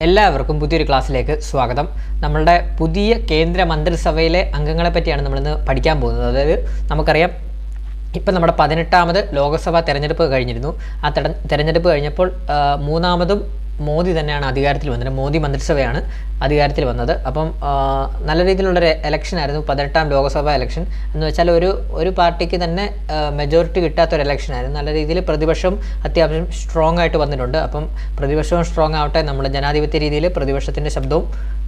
എല്ലാവർക്കും പുതിയൊരു ക്ലാസ്സിലേക്ക് സ്വാഗതം. നമ്മളുടെ പുതിയ കേന്ദ്ര മന്ത്രിസഭയിലെ അംഗങ്ങളെ പറ്റിയാണ് നമ്മളിന്ന് പഠിക്കാൻ പോകുന്നത്. അതായത് നമുക്കറിയാം ഇപ്പം നമ്മുടെ 18ാമത് ലോക്സഭാ തെരഞ്ഞെടുപ്പ് കഴിഞ്ഞിരുന്നു. ആ തെരഞ്ഞെടുപ്പ് കഴിഞ്ഞപ്പോൾ മൂന്നാമതും മോദി തന്നെയാണ് അധികാരത്തിൽ വന്നത്. മോദി മന്ത്രിസഭയാണ് അധികാരത്തിൽ വന്നത്. അപ്പം നല്ല രീതിയിലുള്ളൊരു എലക്ഷനായിരുന്നു 18ാം ലോക്സഭാ എലക്ഷൻ. എന്ന് വെച്ചാൽ ഒരു പാർട്ടിക്ക് തന്നെ മെജോറിറ്റി കിട്ടാത്തൊരു എലക്ഷനായിരുന്നു. നല്ല രീതിയിൽ പ്രതിപക്ഷം അത്യാവശ്യം സ്ട്രോങ് ആയിട്ട് വന്നിട്ടുണ്ട്. അപ്പം പ്രതിപക്ഷവും സ്ട്രോങ് ആവട്ടെ. നമ്മൾ ജനാധിപത്യ രീതിയിൽ പ്രതിപക്ഷത്തിൻ്റെ ശബ്ദവും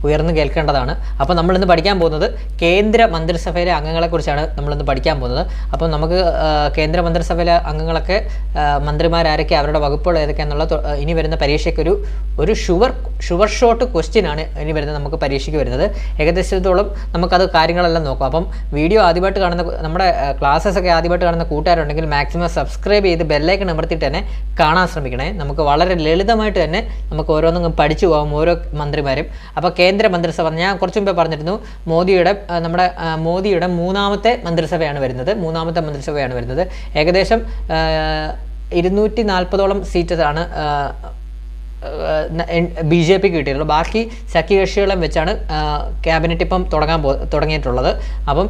ഉയർന്നു കേൾക്കേണ്ടതാണ്. അപ്പോൾ നമ്മളിന്ന് പഠിക്കാൻ പോകുന്നത് കേന്ദ്ര മന്ത്രിസഭയിലെ അംഗങ്ങളെക്കുറിച്ചാണ് നമ്മളിന്ന് പഠിക്കാൻ പോകുന്നത്. അപ്പം നമുക്ക് കേന്ദ്ര മന്ത്രിസഭയിലെ അംഗങ്ങളൊക്കെ മന്ത്രിമാരാരൊക്കെ, അവരുടെ വകുപ്പുകൾ ഏതൊക്കെയാണെന്നുള്ള ഇനി വരുന്ന പരീക്ഷയ്ക്ക് ഒരു ഷുവർ ഷോട്ട് ക്വസ്റ്റ്യൻ ആണ് ഇനി വരുന്നത്, നമുക്ക് പരീക്ഷയ്ക്ക് വരുന്നത്. ഏകദേശത്തോളം നമുക്കത് കാര്യങ്ങളെല്ലാം നോക്കാം. അപ്പം വീഡിയോ ആദ്യമായിട്ട് കാണുന്ന, നമ്മുടെ ക്ലാസ്സസ് ഒക്കെ ആദ്യമായിട്ട് കാണുന്ന കൂട്ടുകാരുണ്ടെങ്കിൽ മാക്സിമം സബ്സ്ക്രൈബ് ചെയ്ത് ബെല്ലൈക്കൺ അമർത്തിയിട്ട് തന്നെ കാണാൻ ശ്രമിക്കണേ. നമുക്ക് വളരെ ലളിതമായിട്ട് തന്നെ നമുക്ക് ഓരോന്നും പഠിച്ചു പോകാം, ഓരോ മന്ത്രിമാരും. അപ്പോൾ കേന്ദ്ര മന്ത്രിസഭ ഞാൻ കുറച്ച് മുമ്പേ പറഞ്ഞിരുന്നു, മോദിയുടെ മൂന്നാമത്തെ മന്ത്രിസഭയാണ് വരുന്നത്. ഏകദേശം 240ഓളം സീറ്റാണ് BJP കിട്ടിയിട്ടുള്ളൂ. ബാക്കി സഖ്യകക്ഷികളും വെച്ചാണ് ക്യാബിനറ്റ് ഇപ്പം തുടങ്ങിയിട്ടുള്ളത്. അപ്പം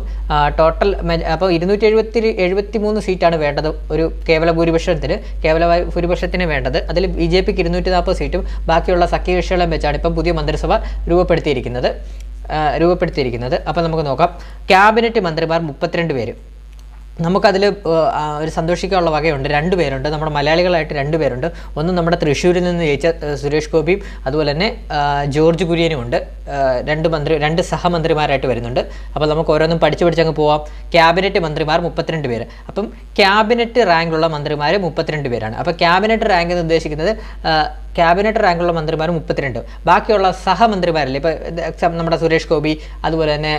ടോട്ടൽ 273 സീറ്റാണ് വേണ്ടത് ഒരു കേവല ഭൂരിപക്ഷത്തിന് വേണ്ടത്. അതിൽ BJPക്ക് 240 സീറ്റും ബാക്കിയുള്ള സഖ്യകക്ഷികളും വെച്ചാണ് ഇപ്പം പുതിയ മന്ത്രിസഭ രൂപപ്പെടുത്തിയിരിക്കുന്നത്. അപ്പം നമുക്ക് നോക്കാം. ക്യാബിനറ്റ് മന്ത്രിമാർ 32 പേര്. നമുക്കതിൽ ഒരു സന്തോഷിക്കാനുള്ള വകയുണ്ട്. 2 പേരുണ്ട്, നമ്മുടെ മലയാളികളായിട്ട് 2 പേരുണ്ട്. ഒന്ന് നമ്മുടെ തൃശ്ശൂരിൽ നിന്ന് ജയിച്ച സുരേഷ് ഗോപിയും അതുപോലെ തന്നെ ജോർജ് കുര്യനും ഉണ്ട്. 2 സഹമന്ത്രിമാരായിട്ട് വരുന്നുണ്ട്. അപ്പോൾ നമുക്ക് ഓരോന്നും പഠിച്ചങ്ങ് പോവാം. ക്യാബിനറ്റ് മന്ത്രിമാർ 32 പേര്. അപ്പം ക്യാബിനറ്റ് റാങ്കിലുള്ള മന്ത്രിമാർ 32 പേരാണ്. അപ്പോൾ ക്യാബിനറ്റ് റാങ്ക് എന്ന് ഉദ്ദേശിക്കുന്നത് ക്യാബിനറ്റ് റാങ്കുള്ള മന്ത്രിമാർ 32. ബാക്കിയുള്ള സഹമന്ത്രിമാരില്ലേ, ഇപ്പോൾ നമ്മുടെ സുരേഷ് ഗോപി അതുപോലെ തന്നെ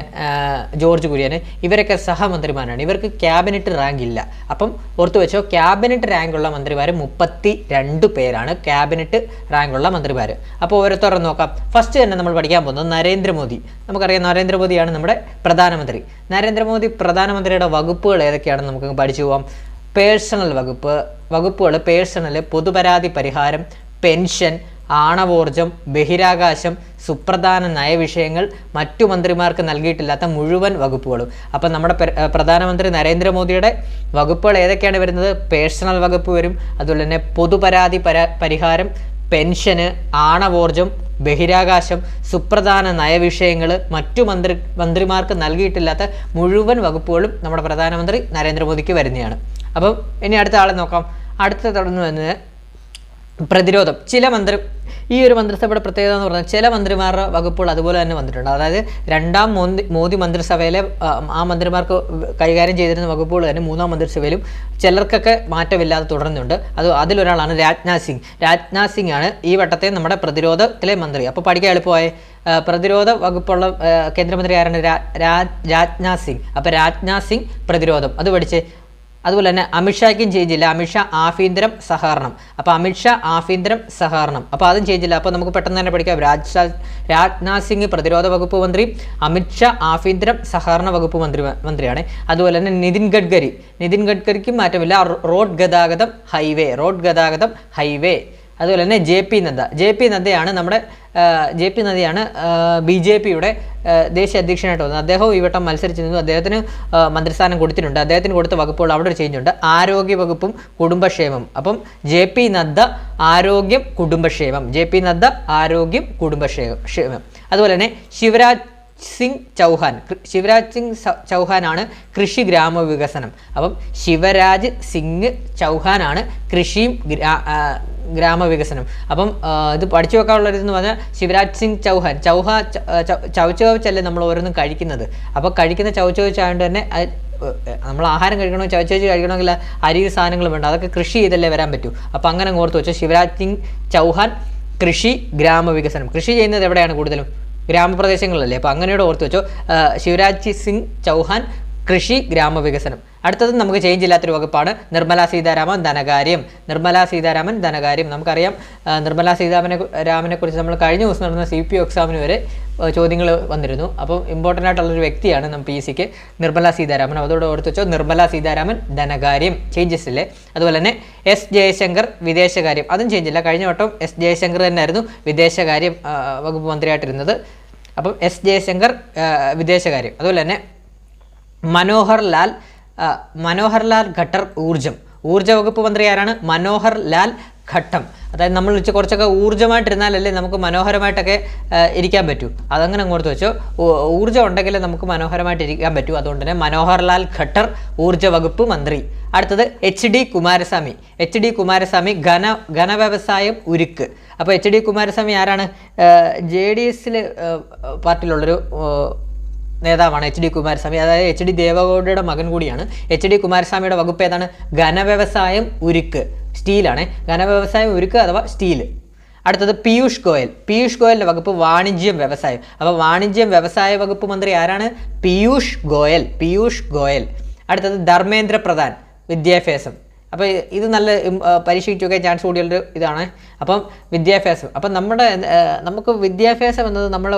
ജോർജ് കുര്യൻ, ഇവരൊക്കെ സഹമന്ത്രിമാരാണ്. ഇവർക്ക് ക്യാബിനറ്റ് റാങ്ക് ഇല്ല. അപ്പം ഓർത്തു വെച്ചോ, ക്യാബിനറ്റ് റാങ്കുള്ള മന്ത്രിമാർ 32 പേരാണ് ക്യാബിനറ്റ് റാങ്കുള്ള മന്ത്രിമാർ. അപ്പോൾ ഓരോരുത്തരും നോക്കാം. ഫസ്റ്റ് തന്നെ നമ്മൾ പഠിക്കാൻ പോകുന്നത് നരേന്ദ്രമോദി. നമുക്കറിയാം നരേന്ദ്രമോദിയാണ് നമ്മുടെ പ്രധാനമന്ത്രി. പ്രധാനമന്ത്രിയുടെ വകുപ്പുകൾ ഏതൊക്കെയാണെന്ന് നമുക്ക് പഠിച്ചു പോകാം. പേഴ്സണൽ വകുപ്പുകൾ പേഴ്സണൽ, പൊതുപരാതി പരിഹാരം, പെൻഷൻ, ആണവോർജം, ബഹിരാകാശം, സുപ്രധാന നയവിഷയങ്ങൾ, മറ്റു മന്ത്രിമാർക്ക് നൽകിയിട്ടില്ലാത്ത മുഴുവൻ വകുപ്പുകളും. അപ്പം നമ്മുടെ പ്രധാനമന്ത്രി നരേന്ദ്രമോദിയുടെ വകുപ്പുകൾ ഏതൊക്കെയാണ് വരുന്നത്? പേഴ്സണൽ വകുപ്പ് വരും, അതുപോലെ തന്നെ പൊതുപരാതി പരിഹാരം, പെൻഷന്, ആണവോർജം, ബഹിരാകാശം, സുപ്രധാന നയവിഷയങ്ങൾ, മറ്റു മന്ത്രിമാർക്ക് നൽകിയിട്ടില്ലാത്ത മുഴുവൻ വകുപ്പുകളും നമ്മുടെ പ്രധാനമന്ത്രി നരേന്ദ്രമോദിക്ക് വരുന്നതാണ്. അപ്പം ഇനി അടുത്ത ആളെ നോക്കാം. അടുത്ത തുടർന്ന് വരുന്നത് പ്രതിരോധം. ഈ ഒരു മന്ത്രിസഭയുടെ പ്രത്യേകത എന്ന് പറഞ്ഞാൽ ചില മന്ത്രിമാരുടെ വകുപ്പുകൾ അതുപോലെ തന്നെ വന്നിട്ടുണ്ട്. അതായത് 2ാം മോദി മന്ത്രിസഭയിലെ ആ മന്ത്രിമാർക്ക് കൈകാര്യം ചെയ്തിരുന്ന വകുപ്പുകൾ തന്നെ 3ാം മന്ത്രിസഭയിലും ചിലർക്കൊക്കെ മാറ്റമില്ലാതെ തുടരുന്നുണ്ട്. അതിലൊരാളാണ് രാജ്നാഥ് സിംഗ് ആണ് ഈ വട്ടത്തെ നമ്മുടെ പ്രതിരോധത്തിലെ മന്ത്രി. അപ്പോൾ പഠിക്കാൻ എളുപ്പമായി. പ്രതിരോധ വകുപ്പുള്ള കേന്ദ്രമന്ത്രി ആരാണ്? രാജ്നാഥ് സിംഗ്. അപ്പോൾ രാജ്നാഥ് സിംഗ് പ്രതിരോധം, അത് പഠിച്ച്. അതുപോലെ തന്നെ അമിത്ഷായ്ക്കും ചെയ്യില്ല. അമിത്ഷാ ആഭ്യന്തരം സഹകരണം. അപ്പോൾ അമിത്ഷാ ആഭ്യന്തരം സഹകരണം, അപ്പോൾ അതും ചെയ്യില്ല. അപ്പോൾ നമുക്ക് പെട്ടെന്ന് തന്നെ പഠിക്കാം. രാജ്നാഥ് സിംഗ് പ്രതിരോധ വകുപ്പ് മന്ത്രി, അമിത്ഷാ ആഭ്യന്തരം സഹകരണ വകുപ്പ് മന്ത്രിയാണ്. അതുപോലെ തന്നെ നിതിൻ ഗഡ്കരിക്കും മാറ്റമില്ല. റോഡ് ഗതാഗതം ഹൈവേ. അതുപോലെ തന്നെ ജെ പി നദ്ദയാണ് BJPയുടെ ദേശീയ അധ്യക്ഷനായിട്ട് വന്നത്. അദ്ദേഹവും ഈ വട്ടം മത്സരിച്ചിരുന്നു. അദ്ദേഹത്തിന് മന്ത്രിസ്ഥാനം കൊടുത്തിട്ടുണ്ട്. അദ്ദേഹത്തിന് കൊടുത്ത വകുപ്പുകൾ അവിടെ ഒരു ചേഞ്ച് ഉണ്ട്. ആരോഗ്യ വകുപ്പും കുടുംബക്ഷേമം. അപ്പം JP നദ്ദ ആരോഗ്യം കുടുംബക്ഷേമം. അതുപോലെ തന്നെ ശിവരാജ് സിംഗ് ചൗഹാനാണ് കൃഷി ഗ്രാമവികസനം. അപ്പം ശിവരാജ് സിംഗ് ചൗഹാനാണ് കൃഷിയും ഗ്രാമവികസനം. അപ്പം ഇത് പഠിച്ചു വെക്കാനുള്ളതെന്ന് പറഞ്ഞാൽ ശിവരാജ് സിംഗ് ചവച്ചല്ലേ നമ്മൾ ഓരോന്നും കഴിക്കുന്നത്. അപ്പോൾ കഴിക്കുന്ന ചവച്ചായതുകൊണ്ട് തന്നെ നമ്മൾ ആഹാരം കഴിക്കണമെങ്കിൽ ചവച്ച് കഴിക്കണമെങ്കിൽ അരി സാധനങ്ങൾ വേണ്ട, അതൊക്കെ കൃഷി ചെയ്തല്ലേ വരാൻ പറ്റൂ. അപ്പോൾ അങ്ങനെ ഓർത്ത് വെച്ചോ, ശിവരാജ് സിംഗ് ചൗഹാൻ കൃഷി ഗ്രാമവികസനം. കൃഷി ചെയ്യുന്നത് എവിടെയാണ്? കൂടുതലും ഗ്രാമപ്രദേശങ്ങളിലല്ലേ. അപ്പോൾ അങ്ങനെയോട് ഓർത്ത് വെച്ചോ, ശിവരാജ് സിംഗ് ചൗഹാൻ കൃഷി ഗ്രാമവികസനം. അടുത്തത് നമുക്ക് ചേഞ്ച് ഇല്ലാത്തൊരു വകുപ്പാണ് നിർമ്മലാ സീതാരാമൻ ധനകാര്യം. നമുക്കറിയാം നിർമ്മലാ സീതാരാമനെ കുറിച്ച് നമ്മൾ കഴിഞ്ഞ ദിവസം നടന്ന CPO എക്സാമിന് വരെ ചോദ്യങ്ങൾ വന്നിരുന്നു. അപ്പം ഇമ്പോർട്ടൻ്റ് ആയിട്ടുള്ളൊരു വ്യക്തിയാണ് പി എസ് സിക്ക് നിർമ്മല സീതാരാമൻ. അതോടെ ഓർത്ത് വെച്ചോ, നിർമ്മല സീതാരാമൻ ധനകാര്യം, ചേഞ്ചസ് ഇല്ലേ. അതുപോലെ തന്നെ എസ് ജയശങ്കർ വിദേശകാര്യം, അതും ചേഞ്ച് ഇല്ല. കഴിഞ്ഞ വട്ടം എസ് ജയശങ്കർ തന്നെയായിരുന്നു വിദേശകാര്യം വകുപ്പ് മന്ത്രിയായിട്ടിരുന്നത്. അപ്പം എസ് ജയശങ്കർ വിദേശകാര്യം. അതുപോലെ തന്നെ മനോഹർ ലാൽ ഖട്ടർ ഊർജ വകുപ്പ് മന്ത്രി ആരാണ്? മനോഹർ ലാൽ ഘട്ടം. അതായത് നമ്മൾ കുറച്ചൊക്കെ ഊർജ്ജമായിട്ടിരുന്നാലല്ലേ നമുക്ക് മനോഹരമായിട്ടൊക്കെ ഇരിക്കാൻ പറ്റൂ. അതങ്ങനെ അങ്ങോട്ട് വെച്ചോ, ഊർജ്ജം ഉണ്ടെങ്കിലേ നമുക്ക് മനോഹരമായിട്ട് ഇരിക്കാൻ പറ്റൂ. അതുകൊണ്ട് തന്നെ മനോഹർ ലാൽ ഖട്ടർ ഊർജ്ജ വകുപ്പ് മന്ത്രി. അടുത്തത് എച്ച് ഡി കുമാരസ്വാമി ഘനവ്യവസായം ഉരുക്ക്. അപ്പോൾ എച്ച് ഡി കുമാരസ്വാമി ആരാണ്? JDS പാർട്ടിയിലുള്ളൊരു നേതാവാണ് എച്ച് ഡി കുമാരസ്വാമി. അതായത് എച്ച് ഡി ദേവഗൗഡയുടെ മകൻ കൂടിയാണ്. എച്ച് ഡി കുമാരസ്വാമിയുടെ വകുപ്പ് ഏതാണ്? ഘനവ്യവസായം ഉരുക്ക്, സ്റ്റീലാണ്. ഘനവ്യവസായം ഉരുക്ക് അഥവാ സ്റ്റീൽ. അടുത്തത് പീയൂഷ് ഗോയലിൻ്റെ വകുപ്പ് വാണിജ്യം വ്യവസായം. അപ്പോൾ വാണിജ്യം വ്യവസായ വകുപ്പ് മന്ത്രി ആരാണ്? പീയൂഷ് ഗോയൽ. അടുത്തത് ധർമ്മേന്ദ്ര പ്രധാൻ, വിദ്യാഭ്യാസം. അപ്പോൾ ഇത് നല്ല പരീക്ഷയ്ക്കൊക്കെ ചാൻസ് കൂടിയുള്ളൊരു ഇതാണ്. അപ്പം വിദ്യാഭ്യാസം, അപ്പം നമുക്ക് വിദ്യാഭ്യാസം എന്നത് നമ്മളെ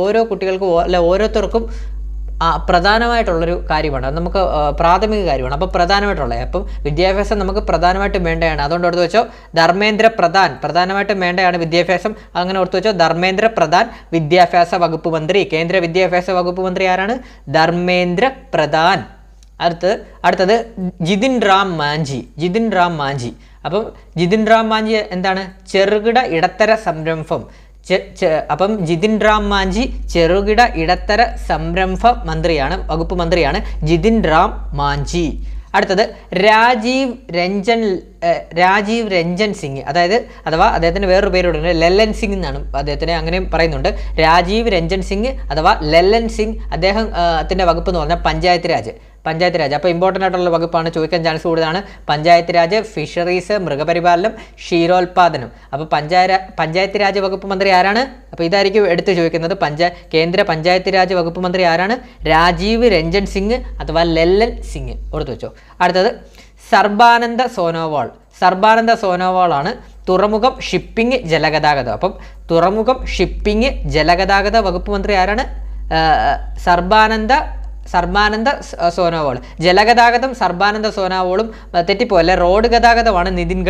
ഓരോ കുട്ടികൾക്കും അല്ല ഓരോരുത്തർക്കും പ്രധാനമായിട്ടുള്ളൊരു കാര്യമാണ്. അത് നമുക്ക് പ്രാഥമിക കാര്യമാണ്. അപ്പോൾ പ്രധാനമായിട്ടുള്ളത് വിദ്യാഭ്യാസം നമുക്ക് പ്രധാനമായിട്ടും വേണ്ടതാണ്. അതുകൊണ്ട് ഓർത്ത് വെച്ചോ, ധർമ്മേന്ദ്ര പ്രധാൻ പ്രധാനമായിട്ടും വേണ്ടതാണ് വിദ്യാഭ്യാസം. അങ്ങനെ ഓർത്ത് വെച്ചോ, ധർമ്മേന്ദ്ര പ്രധാൻ വിദ്യാഭ്യാസ വകുപ്പ് മന്ത്രി. കേന്ദ്ര വിദ്യാഭ്യാസ വകുപ്പ് മന്ത്രി ആരാണ്? ധർമ്മേന്ദ്ര പ്രധാൻ. അടുത്തത് ജിതിൻ റാം മാഞ്ചി. അപ്പം ജിതിൻ റാം മാഞ്ചി എന്താണ്? ചെറുകിട ഇടത്തര സംരംഭം. അപ്പം ജിതിൻ റാം മാഞ്ചി ചെറുകിട ഇടത്തര സംരംഭ വകുപ്പ് മന്ത്രിയാണ് ജിതിൻ റാം മാഞ്ചി. അടുത്തത് രാജീവ് രഞ്ജൻ സിംഗ്, അഥവാ അദ്ദേഹത്തിന് വേറൊരു പേരുണ്ട്, ലല്ലൻ സിംഗ് എന്നാണ് അദ്ദേഹത്തിനെ അങ്ങനെയും പറയുന്നുണ്ട്. രാജീവ് രഞ്ജൻ സിംഗ് അഥവാ ലല്ലൻ സിംഗ്. അദ്ദേഹത്തിൻ്റെ വകുപ്പ് എന്ന് പറഞ്ഞാൽ പഞ്ചായത്ത് രാജ്. അപ്പോൾ ഇമ്പോർട്ടൻ്റ് ആയിട്ടുള്ള വകുപ്പാണ്, ചോദിക്കാൻ ചാൻസ് കൂടുതലാണ്. പഞ്ചായത്ത് രാജ്, ഫിഷറീസ്, മൃഗപരിപാലനം, ക്ഷീരോത്പാദനം. അപ്പോൾ പഞ്ചായത്ത് രാജ് വകുപ്പ് മന്ത്രി ആരാണ്? അപ്പോൾ ഇതായിരിക്കും എടുത്ത് ചോദിക്കുന്നത്. കേന്ദ്ര പഞ്ചായത്ത് രാജ് വകുപ്പ് മന്ത്രി ആരാണ്? രാജീവ് രഞ്ജൻ സിംഗ് അഥവാ ലല്ലൻ സിംഗ്. ഓർത്തു വെച്ചോ. അടുത്തത് സർബാനന്ദ സോനോവാൾ ആണ് തുറമുഖം, ഷിപ്പിംഗ്, ജലഗതാഗതം. അപ്പം തുറമുഖം, ഷിപ്പിംഗ്, ജലഗതാഗത വകുപ്പ് മന്ത്രി ആരാണ്? സർബാനന്ദ സോനോവാൾ. ജലഗതാഗതം സർബാനന്ദ സോനോവാളും. തെറ്റിപ്പോയല്ലേ, റോഡ് ഗതാഗതമാണ് നിതിൻ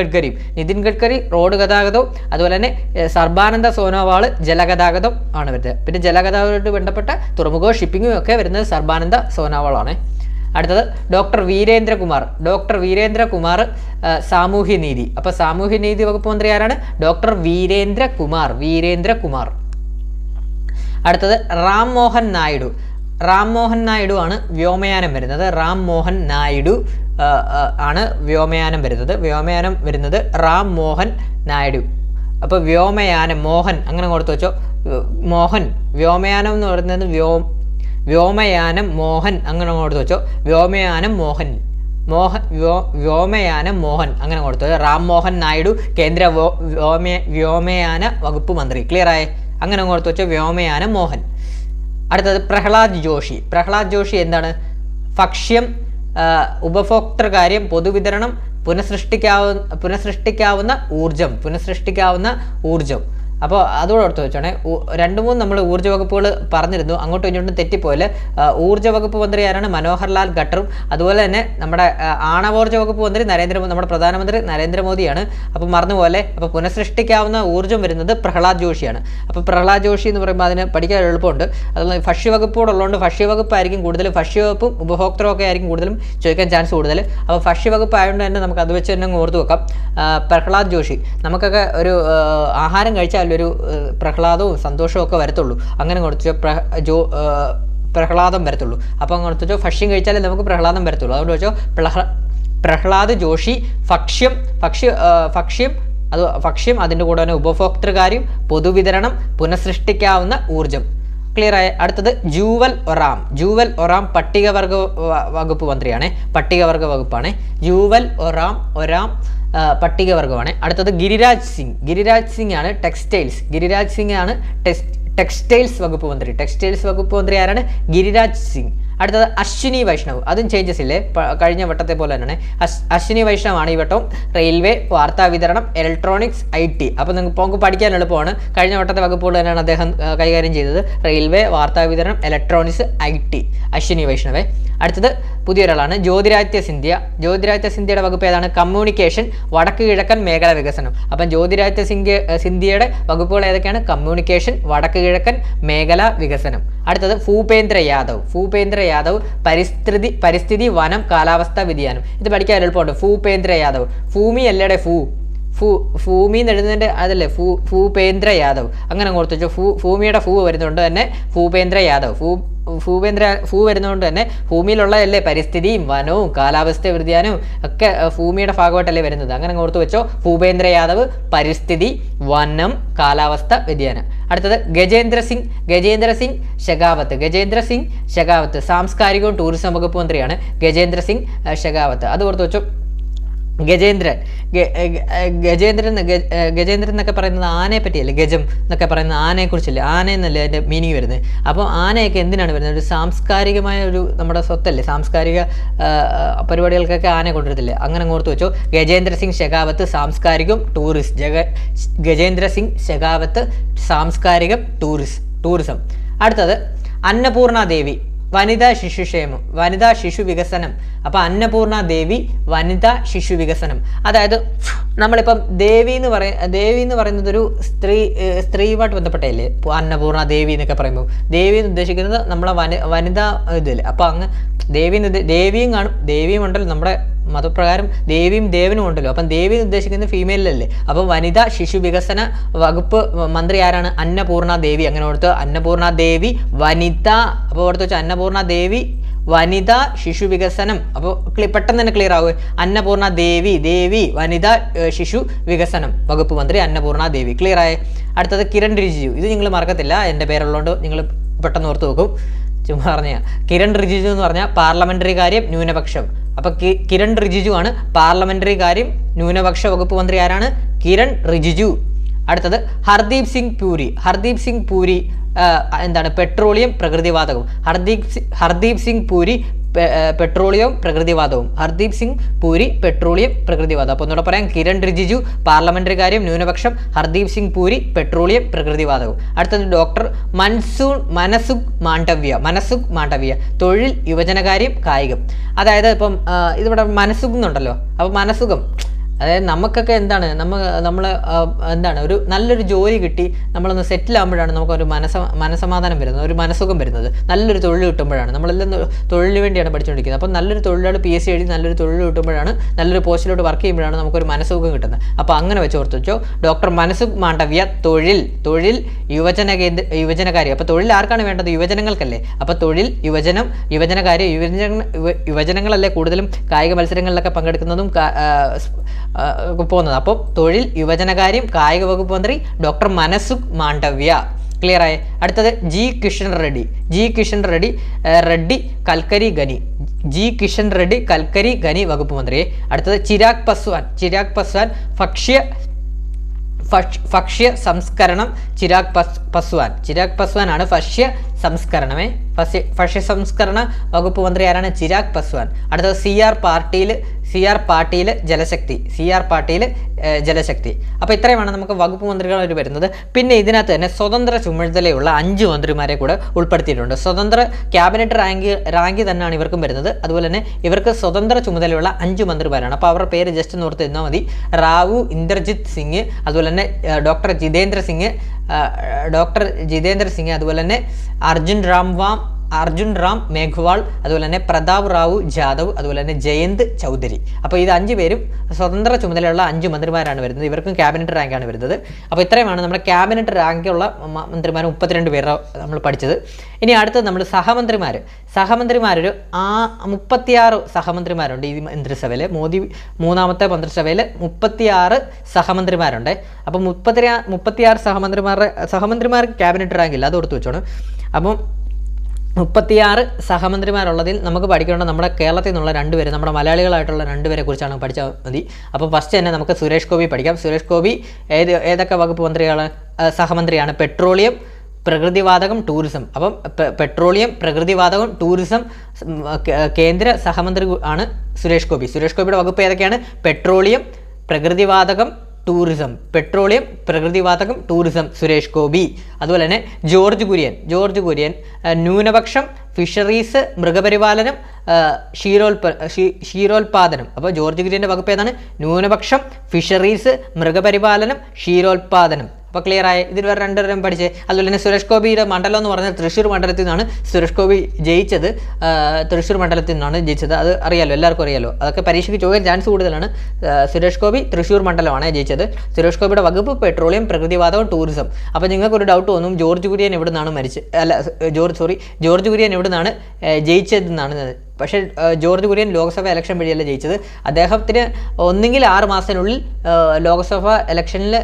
ഗഡ്കരി റോഡ് ഗതാഗതവും. അതുപോലെ തന്നെ സർബാനന്ദ സോനോവാൾ ജലഗതാഗതം ആണ് വരുന്നത്. പിന്നെ ജലഗതാഗതവുമായിട്ട് ബന്ധപ്പെട്ട തുറമുഖവും ഷിപ്പിങ്ങും ഒക്കെ വരുന്നത് സർബാനന്ദ സോനോവാളാണ്. അടുത്തത് ഡോക്ടർ വീരേന്ദ്രകുമാർ സാമൂഹ്യനീതി. അപ്പോൾ സാമൂഹ്യനീതി വകുപ്പ് മന്ത്രി ആരാണ്? ഡോക്ടർ വീരേന്ദ്രകുമാർ. അടുത്തത് റാം മോഹൻ നായിഡു ആണ് വ്യോമയാനം വരുന്നത്. വ്യോമയാനം വരുന്നത് റാം മോഹൻ നായിഡു. അപ്പോൾ വ്യോമയാനം മോഹൻ അങ്ങനെ കൊടുത്തു വെച്ചോ. വ്യോമയാനം എന്ന് പറയുന്നത് വ്യോമയാനം മോഹൻ അങ്ങനെ കൊടുത്തു വെച്ചോ. വ്യോമയാനം മോഹൻ അങ്ങനെ കൊടുത്തു. റാം മോഹൻ നായിഡു കേന്ദ്ര വ്യോമയാന വകുപ്പ് മന്ത്രി. ക്ലിയർ ആയേ? അങ്ങനെ കൊടുത്തു വെച്ചോ, വ്യോമയാനം മോഹൻ. അടുത്തത് പ്രഹ്ലാദ് ജോഷി എന്താണ്? ഭക്ഷ്യം, ഉപഭോക്തൃകാര്യം, പൊതുവിതരണം, പുനഃസൃഷ്ടിക്കാവുന്ന ഊർജം. അപ്പോൾ അതോടെ ഓർത്ത് വെച്ചോണേ. 2-3 നമ്മൾ ഊർജ്ജ വകുപ്പുകൾ പറഞ്ഞിരുന്നു, അങ്ങോട്ടും ഇങ്ങോട്ടും തെറ്റിപ്പോലെ. ഊർജ്ജ വകുപ്പ് മന്ത്രി ആരാണ്? മനോഹർ ലാൽ ഖട്ടറും. അതുപോലെ തന്നെ നമ്മുടെ ആണവോർജ്ജ വകുപ്പ് മന്ത്രി നമ്മുടെ പ്രധാനമന്ത്രി നരേന്ദ്രമോദിയാണ്. അപ്പോൾ മറന്നുപോലെ. അപ്പോൾ പുനഃസൃഷ്ടിക്കാവുന്ന ഊർജ്ജം വരുന്നത് പ്രഹ്ലാദ് ജോഷിയാണ്. അപ്പോൾ പ്രഹ്ലാദ് ജോഷി എന്ന് പറയുമ്പോൾ അതിന് പഠിക്കാൻ എളുപ്പമുണ്ട്. അതുപോലെ ഭക്ഷ്യവകുപ്പ് കൂടെ ഉള്ളതുകൊണ്ട് ഭക്ഷ്യവകുപ്പായിരിക്കും കൂടുതലും. ഭക്ഷ്യവകുപ്പും ഉപഭോക്തൃമൊക്കെ ആയിരിക്കും കൂടുതലും ചോദിക്കാൻ ചാൻസ് കൂടുതൽ. അപ്പോൾ ഭക്ഷ്യവകുപ്പ് ആയതുകൊണ്ട് തന്നെ നമുക്ക് അത് വെച്ച് തന്നെ ഓർത്ത് വെക്കാം. പ്രഹ്ലാദ് ജോഷി. നമുക്കൊക്കെ ഒരു ആഹാരം കഴിച്ചാൽ ഒരു പ്രഹ്ലാദവും സന്തോഷവും ഒക്കെ വരത്തുള്ളൂ. അങ്ങനെ കൊടുത്തു പ്രഹ്ലാദം വരത്തുള്ളൂ. അപ്പോൾ അങ്ങനെ കൊടുത്തു ഭക്ഷ്യം കഴിച്ചാലേ നമുക്ക് പ്രഹ്ലാദം വരത്തുള്ളൂ. അതുകൊണ്ട് വെച്ചോ പ്രഹ്ലാദ് ജോഷി. ഭക്ഷ്യം അതിൻ്റെ കൂടെ തന്നെ ഉപഭോക്തൃകാര്യം, പൊതുവിതരണം, പുനഃസൃഷ്ടിക്കാവുന്ന ഊർജം. ക്ലിയർ ആയ? അടുത്തത് ജൂവൽ ഒറാം പട്ടികവർഗ വകുപ്പ് മന്ത്രിയാണ്. പട്ടികവർഗ വകുപ്പാണ്. ജൂവൽ ഒറാം പട്ടികവർഗമാണ്. അടുത്തത് ഗിരിരാജ് സിംഗ് ആണ് ടെക്സ്റ്റൈൽസ്. ടെക്സ്റ്റൈൽസ് വകുപ്പ് മന്ത്രി. ആരാണ്? ഗിരിരാജ് സിംഗ്. അടുത്തത് അശ്വിനി വൈഷ്ണവ്, അതും ചേഞ്ചസ് ഇല്ലേ, കഴിഞ്ഞ വട്ടത്തെ പോലെ തന്നെ അശ്വിനി വൈഷ്ണവാണ് ഈ വട്ടം റെയിൽവേ, വാർത്താ വിതരണം, ഇലക്ട്രോണിക്സ്, IT. അപ്പോൾ നിങ്ങൾക്ക് പഠിക്കാൻ എളുപ്പമാണ്. കഴിഞ്ഞ വട്ടത്തെ വകുപ്പുകൾ തന്നെയാണ് അദ്ദേഹം കൈകാര്യം ചെയ്തത്. റെയിൽവേ, വാർത്താ വിതരണം, ഇലക്ട്രോണിക്സ്, IT. അശ്വിനി വൈഷ്ണവേ. അടുത്തത് പുതിയൊരാളാണ് ജ്യോതിരാദിത്യ സിന്ധ്യ. ജ്യോതിരാദിത്യ സിന്ധ്യയുടെ വകുപ്പ് ഏതാണ്? കമ്മ്യൂണിക്കേഷൻ, വടക്ക് കിഴക്കൻ മേഖല വികസനം. അപ്പം ജ്യോതിരാദിത്യ സിന്ധ്യയുടെ വകുപ്പുകൾ ഏതൊക്കെയാണ്? കമ്മ്യൂണിക്കേഷൻ, വടക്ക് കിഴക്കൻ മേഖല വികസനം. അടുത്തത് ഭൂപേന്ദ്ര യാദവ്. ഭൂപേന്ദ്ര യാദവ് പരിസ്ഥിതി, വനം, കാലാവസ്ഥാ വ്യതിയാനം. ഇത് പഠിക്കാൻ എളുപ്പമുണ്ട്. ഭൂപേന്ദ്ര യാദവ്, ഭൂമി അല്ലേടെ ഭൂമി എന്ന് എഴുതുന്നതിൻ്റെ അതല്ലേ ഭൂപേന്ദ്ര യാദവ്, അങ്ങനെ ഓർത്ത് വെച്ചോ. ഭൂമിയുടെ വരുന്നതുകൊണ്ട് തന്നെ ഭൂപേന്ദ്ര യാദവ്. ഭൂ വരുന്നതുകൊണ്ട് തന്നെ ഭൂമിയിലുള്ള അല്ലേ പരിസ്ഥിതിയും വനവും കാലാവസ്ഥ വ്യതിയാനവും ഒക്കെ ഭൂമിയുടെ ഭാഗമായിട്ടല്ലേ വരുന്നത്, അങ്ങനെ ഓർത്ത് വെച്ചോ. ഭൂപേന്ദ്ര യാദവ് പരിസ്ഥിതി, വനം, കാലാവസ്ഥ വ്യതിയാനം. അടുത്തത് ഗജേന്ദ്ര സിംഗ് ഷെഖാവത്ത് സാംസ്കാരികവും ടൂറിസം വകുപ്പ് മന്ത്രിയാണ് ഗജേന്ദ്ര സിംഗ് ഷെഖാവത്ത്. അത് ഓർത്ത് വെച്ചോ. ഗജേന്ദ്രൻ എന്നൊക്കെ പറയുന്നത് ആനയെ പറ്റിയല്ലേ, ഗജം എന്നൊക്കെ പറയുന്നത് ആനയെക്കുറിച്ചല്ലേ, ആന എന്നല്ലേ അതിൻ്റെ മീനിങ് വരുന്നത്. അപ്പോൾ ആനയൊക്കെ എന്തിനാണ് വരുന്നത്? ഒരു സാംസ്കാരികമായ ഒരു നമ്മുടെ സ്വത്തല്ലേ, സാംസ്കാരിക പരിപാടികൾക്കൊക്കെ ആനയെ കൊണ്ടുവരത്തില്ലേ, അങ്ങനെ ഓർത്ത് വെച്ചോ. ഗജേന്ദ്ര സിംഗ് ഷെഖാവത്ത് സാംസ്കാരികം ഗജേന്ദ്ര സിംഗ് ഷെഖാവത്ത് സാംസ്കാരികം ടൂറിസം. അടുത്തത് അന്നപൂർണ ദേവി വനിതാ ശിശു വികസനം. അപ്പോൾ അന്നപൂർണ ദേവി വനിതാ ശിശു വികസനം. അതായത് നമ്മളിപ്പം ദേവി എന്ന് പറയുന്നത് ഒരു സ്ത്രീയുമായിട്ട് ബന്ധപ്പെട്ടല്ലേ. അന്നപൂർണ ദേവി എന്നൊക്കെ പറയുമ്പോൾ ദേവി എന്ന് ഉദ്ദേശിക്കുന്നത് നമ്മളെ വനിതാ ഇതില്ലേ. അപ്പോൾ അങ്ങ് ദേവിയും കാണും, ദേവിയും ഉണ്ടല്ലോ നമ്മുടെ മതപ്രകാരം, ദേവിയും ദേവനും ഉണ്ടല്ലോ. അപ്പം ദേവി എന്ന് ഉദ്ദേശിക്കുന്നത് ഫീമെയിലല്ലേ. അപ്പം വനിതാ ശിശു വികസന വകുപ്പ് മന്ത്രി ആരാണ്? അന്നപൂർണ ദേവി. അങ്ങനെ ഓർത്ത് അന്നപൂർണ ദേവി വനിത. അപ്പോൾ ഓർത്ത് വെച്ചാൽ അന്നപൂർണ ദേവി വനിതാ ശിശു വികസനം. അപ്പോൾ പെട്ടെന്ന് തന്നെ ക്ലിയർ ആവുക. അന്നപൂർണ ദേവി വനിതാ ശിശു വികസനം വകുപ്പ് മന്ത്രി അന്നപൂർണ ദേവി. ക്ലിയർ ആയേ. അടുത്തത് കിരൺ റിജിജു. ഇത് നിങ്ങൾ മറക്കത്തില്ല, എൻ്റെ പേരുള്ളതുകൊണ്ട് നിങ്ങൾ പെട്ടെന്ന് ഓർത്ത് വെക്കും. ചുമ്മാ പറഞ്ഞ കിരൺ റിജിജു എന്ന് പറഞ്ഞാൽ പാർലമെന്ററി കാര്യം, ന്യൂനപക്ഷം. അപ്പോൾ കിരൺ റിജിജു ആണ് പാർലമെന്ററി കാര്യം, ന്യൂനപക്ഷ വകുപ്പ് മന്ത്രി ആരാണ്? കിരൺ റിജിജു. അടുത്തത് ഹർദീപ് സിംഗ് പൂരി എന്താണ്? പെട്രോളിയം, പ്രകൃതിവാതകം. ഹർദീപ് സിംഗ് പൂരി പെട്രോളിയവും പ്രകൃതിവാതവും. ഹർദീപ് സിംഗ് പൂരി പെട്രോളിയം, പ്രകൃതിവാതം. അപ്പോൾ ഒന്നുകൂടെ പറയാം. കിരൺ റിജിജു പാർലമെന്ററി കാര്യം, ന്യൂനപക്ഷം. ഹർദീപ് സിംഗ് പൂരി പെട്രോളിയം, പ്രകൃതിവാതവും. അടുത്തത് ഡോക്ടർ മനസുഖ് മാണ്ഡവ്യ തൊഴിൽ, യുവജനകാര്യം, കായികം. അതായത് ഇപ്പം ഇതിവിടെ മനസുഖം എന്നുണ്ടല്ലോ. അപ്പോൾ മനസുഖം അതായത് നമുക്കൊക്കെ എന്താണ് നമ്മൾ എന്താണ് ഒരു നല്ലൊരു ജോലി കിട്ടി നമ്മളൊന്ന് സെറ്റിൽ ആകുമ്പോഴാണ് നമുക്കൊരു മനസമാധാനം വരുന്നത്, ഒരു മനസുഖം വരുന്നത്. നല്ലൊരു തൊഴിൽ കിട്ടുമ്പോഴാണ്. നമ്മളെല്ലാം തൊഴിലിന് വേണ്ടിയാണ് പഠിച്ചുകൊണ്ടിരിക്കുന്നത്. അപ്പം നല്ലൊരു തൊഴിലാളി PSC എഴുതി നല്ലൊരു തൊഴിൽ കിട്ടുമ്പോഴാണ്, നല്ലൊരു പോസ്റ്റിലോട്ട് വർക്ക് ചെയ്യുമ്പോഴാണ് നമുക്കൊരു മനസുഖം കിട്ടുന്നത്. അപ്പോൾ അങ്ങനെ വെച്ച് ഓർത്ത് വെച്ചോ. ഡോക്ടർ മനസുഖ് മാണ്ഡവ്യ തൊഴിൽ യുവജനകാര്യം. അപ്പോൾ തൊഴിൽ ആർക്കാണ് വേണ്ടത്? യുവജനങ്ങൾക്കല്ലേ. അപ്പോൾ തൊഴിൽ, യുവജനകാര്യം. യുവജനങ്ങളല്ലേ കൂടുതലും കായിക മത്സരങ്ങളിലൊക്കെ പങ്കെടുക്കുന്നതും പോകുന്നത്. അപ്പോൾ തൊഴിൽ, യുവജനകാര്യം, കായിക വകുപ്പ് മന്ത്രി ഡോക്ടർ മനസുഖ് മാണ്ഡവ്യ. ക്ലിയർ ആയി. അടുത്തത് ജി കിഷൻ റെഡ്ഡി കൽക്കരി ഖനി വകുപ്പ് മന്ത്രി. അടുത്തത് ചിരാഗ് പസ്വാൻ ഭക്ഷ്യ സംസ്കരണം. ചിരാഗ് പസ്വാൻ ആണ് ഭക്ഷ്യ സംസ്കരണ വകുപ്പ് മന്ത്രി ആരാണ്? ചിരാഗ് പസ്വാൻ. അടുത്തത് CR പാട്ടീൽ ജലശക്തി. അപ്പോൾ ഇത്രയുമാണ് നമുക്ക് വകുപ്പ് മന്ത്രികളായിട്ട് വരുന്നത്. പിന്നെ ഇതിനകത്ത് തന്നെ സ്വതന്ത്ര ചുമതലയുള്ള 5 മന്ത്രിമാരെ കൂടെ ഉൾപ്പെടുത്തിയിട്ടുണ്ട്. സ്വതന്ത്ര ക്യാബിനറ്റ് റാങ്ക് തന്നെയാണ് ഇവർക്കും വരുന്നത്. അതുപോലെ തന്നെ ഇവർക്ക് സ്വതന്ത്ര ചുമതലയുള്ള 5 മന്ത്രിമാരാണ്. അപ്പോൾ അവരുടെ പേര് ജസ്റ്റ് ഒന്ന് ഓർത്ത് തന്നാൽ മതി. റാവു ഇന്ദർജിത്ത് സിംഗ്, അതുപോലെ തന്നെ ഡോക്ടർ ജിതേന്ദ്ര സിംഗ്, അതുപോലെ തന്നെ അർജുൻ റാം മേഘ്വാൾ, അതുപോലെ തന്നെ പ്രതാപ് റാവു ജാദവ്, അതുപോലെ തന്നെ ജയന്ത് ചൗധരി. അപ്പോൾ ഇത് 5 പേരും സ്വതന്ത്ര ചുമതലയുള്ള 5 മന്ത്രിമാരാണ് വരുന്നത്. ഇവർക്കും ക്യാബിനറ്റ് റാങ്കാണ് വരുന്നത്. അപ്പോൾ ഇത്രയുമാണ് നമ്മുടെ ക്യാബിനറ്റ് റാങ്കുള്ള മന്ത്രിമാർ 32 പേര് നമ്മൾ പഠിച്ചത്. ഇനി അടുത്തത് നമ്മൾ സഹമന്ത്രിമാർ. ഒരു 36 സഹമന്ത്രിമാരുണ്ട് ഈ മന്ത്രിസഭയിൽ. മോദി 3ാമത്തെ മന്ത്രിസഭയിൽ 36 സഹമന്ത്രിമാരുണ്ട്. അപ്പോൾ 36 സഹമന്ത്രിമാർ ക്യാബിനറ്റ് റാങ്കില്ല, അത് കൊടുത്തു വെച്ചോണം. അപ്പം 36 സഹമന്ത്രിമാരുള്ളതിൽ നമുക്ക് പഠിക്കേണ്ട നമ്മുടെ കേരളത്തിൽ നിന്നുള്ള 2 പേര്, നമ്മുടെ മലയാളികളായിട്ടുള്ള 2 പേരെ കുറിച്ചാണ് പഠിച്ചാൽ മതി. അപ്പോൾ ഫസ്റ്റ് തന്നെ നമുക്ക് സുരേഷ് ഗോപി പഠിക്കാം. സുരേഷ് ഗോപി ഏതൊക്കെ വകുപ്പ് മന്ത്രിയാണ്? സഹമന്ത്രിയാണ്. പെട്രോളിയം, പ്രകൃതിവാതകം ടൂറിസം. അപ്പം പെട്രോളിയം, പ്രകൃതിവാതകം, ടൂറിസം കേന്ദ്ര സഹമന്ത്രി ആണ് സുരേഷ് ഗോപി. സുരേഷ് ഗോപിയുടെ വകുപ്പ് ഏതൊക്കെയാണ്? പെട്രോളിയം, പ്രകൃതിവാതകം, ടൂറിസം. പെട്രോളിയം, പ്രകൃതിവാതകം, ടൂറിസം സുരേഷ് ഗോപി. അതുപോലെ തന്നെ ജോർജ് കുര്യൻ ന്യൂനപക്ഷം, ഫിഷറീസ്, മൃഗപരിപാലനം, ക്ഷീരോത്പാദനം. അപ്പോൾ ജോർജ് കുര്യൻ്റെ വകുപ്പ് ഏതാണ്? ന്യൂനപക്ഷം, ഫിഷറീസ്, മൃഗപരിപാലനം, ക്ഷീരോത്പാദനം. അപ്പോൾ ക്ലിയർ ആയ ഇതിൽ വേറെ രണ്ടുപേരും പഠിച്ചേ. അതുപോലെ തന്നെ സുരേഷ് ഗോപിയുടെ മണ്ഡലം എന്ന് പറഞ്ഞാൽ തൃശ്ശൂർ മണ്ഡലത്തിൽ നിന്നാണ് സുരേഷ് ഗോപി ജയിച്ചത്. തൃശ്ശൂർ മണ്ഡലത്തിൽ നിന്നാണ് ജയിച്ചത്. അത് അറിയാലോ, എല്ലാവർക്കും അറിയാലോ. അതൊക്കെ പരീക്ഷയ്ക്ക് ചോദിക്കാൻ ചാൻസ് കൂടുതലാണ്. സുരേഷ് ഗോപി തൃശ്ശൂർ മണ്ഡലമാണ് ജയിച്ചത്. സുരേഷ് ഗോപിയുടെ വകുപ്പ് പെട്രോളിയം, പ്രകൃതിവാതകം, ടൂറിസം. അപ്പോൾ നിങ്ങൾക്കൊരു ഡൗട്ട് തോന്നും, ജോർജ് കുര്യൻ എവിടെ നിന്നാണ് ജോർജ് കുര്യൻ എവിടെ നിന്നാണ് ജയിച്ചതെന്നാണ്. പക്ഷേ ജോർജ് കുര്യൻ ലോക്സഭ ഇലക്ഷൻ വഴിയല്ല ജയിച്ചത്. അദ്ദേഹത്തിന് ഒന്നുകിൽ 6 മാസത്തിനുള്ളിൽ ലോക്സഭ ഇലക്ഷനിൽ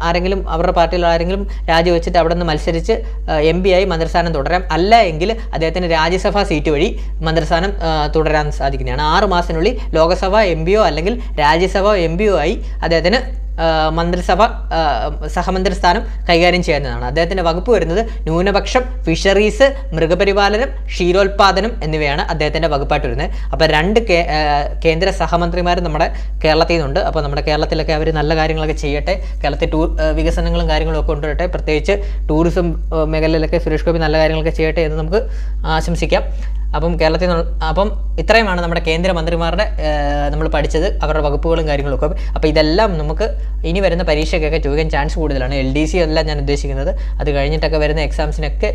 ആരെങ്കിലും അവരുടെ പാർട്ടിയിൽ ആരെങ്കിലും രാജിവെച്ചിട്ട് അവിടെ നിന്ന് മത്സരിച്ച് MP ആയി മന്ത്രിസ്ഥാനം തുടരാം. അല്ല എങ്കിൽ അദ്ദേഹത്തിന് രാജ്യസഭാ സീറ്റ് വഴി മന്ത്രിസ്ഥാനം തുടരാൻ സാധിക്കുന്നതാണ്. 6 മാസത്തിനുള്ളിൽ ലോക്സഭ MP അല്ലെങ്കിൽ രാജ്യസഭ MP ആയി അദ്ദേഹത്തിന് മന്ത്രിസഭ സഹമന്ത്രി സ്ഥാനം കൈകാര്യം ചെയ്യുന്നതാണ്. അദ്ദേഹത്തിൻ്റെ വകുപ്പ് വരുന്നത് ന്യൂനപക്ഷം, ഫിഷറീസ്, മൃഗപരിപാലനം, ക്ഷീരോത്പാദനം എന്നിവയാണ് അദ്ദേഹത്തിൻ്റെ വകുപ്പായിട്ട് വരുന്നത്. അപ്പോൾ 2 കേന്ദ്ര സഹമന്ത്രിമാർ നമ്മുടെ കേരളത്തിൽ നിന്നുണ്ട്. അപ്പോൾ നമ്മുടെ കേരളത്തിലൊക്കെ അവർ നല്ല കാര്യങ്ങളൊക്കെ ചെയ്യട്ടെ. കേരളത്തിൽ വികസനങ്ങളും കാര്യങ്ങളും ഒക്കെ കൊണ്ടുവരട്ടെ. പ്രത്യേകിച്ച് ടൂറിസം മേഖലയിലൊക്കെ സുരേഷ് ഗോപി നല്ല കാര്യങ്ങളൊക്കെ ചെയ്യട്ടെ എന്ന് നമുക്ക് ആശംസിക്കാം. അപ്പം ഇത്രയുമാണ് നമ്മുടെ കേന്ദ്രമന്ത്രിമാരുടെ നമ്മൾ പഠിച്ചത്, അവരുടെ വകുപ്പുകളും കാര്യങ്ങളൊക്കെ. അപ്പോൾ ഇതെല്ലാം നമുക്ക് ഇനി വരുന്ന പരീക്ഷയ്ക്കൊക്കെ ചോദിക്കാൻ ചാൻസ് കൂടുതലാണ്. LDC അല്ല ഞാൻ ഉദ്ദേശിക്കുന്നത്, അത് കഴിഞ്ഞിട്ടൊക്കെ വരുന്ന എക്സാംസിനൊക്കെ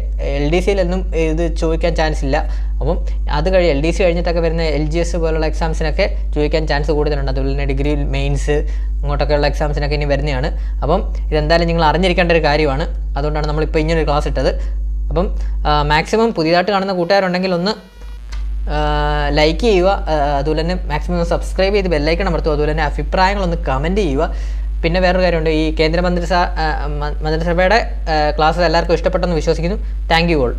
LDCയിലൊന്നും ഇത് ചോദിക്കാൻ ചാൻസ് ഇല്ല. അപ്പം അത് LDC കഴിഞ്ഞിട്ടൊക്കെ വരുന്ന LGS പോലുള്ള എക്സാംസിനൊക്കെ ചോദിക്കാൻ ചാൻസ് കൂടുതലുണ്ട്. അതുപോലെ തന്നെ ഡിഗ്രി മെയിൻസ് ഇങ്ങോട്ടൊക്കെയുള്ള എക്സാംസിനൊക്കെ ഇനി വരുന്നതാണ്. അപ്പം ഇതെന്തായാലും നിങ്ങൾ അറിഞ്ഞിരിക്കേണ്ട ഒരു കാര്യമാണ്. അതുകൊണ്ടാണ് നമ്മളിപ്പോൾ ഇങ്ങനൊരു ക്ലാസ് ഇട്ടത്. അപ്പം മാക്സിമം പുതിയതായിട്ട് കാണുന്ന കൂട്ടുകാരുണ്ടെങ്കിൽ ഒന്ന് ലൈക്ക് ചെയ്യുക. അതുപോലെ തന്നെ മാക്സിമം സബ്സ്ക്രൈബ് ചെയ്ത് ബെല്ലൈക്കൺ അമർത്തുക. അതുപോലെ തന്നെ അഭിപ്രായങ്ങളൊന്ന് കമൻറ്റ് ചെയ്യുക. പിന്നെ വേറൊരു കാര്യമുണ്ട്, ഈ മന്ത്രിസഭയുടെ ക്ലാസ് എല്ലാവർക്കും ഇഷ്ടപ്പെട്ടെന്ന് വിശ്വസിക്കുന്നു. Thank you all.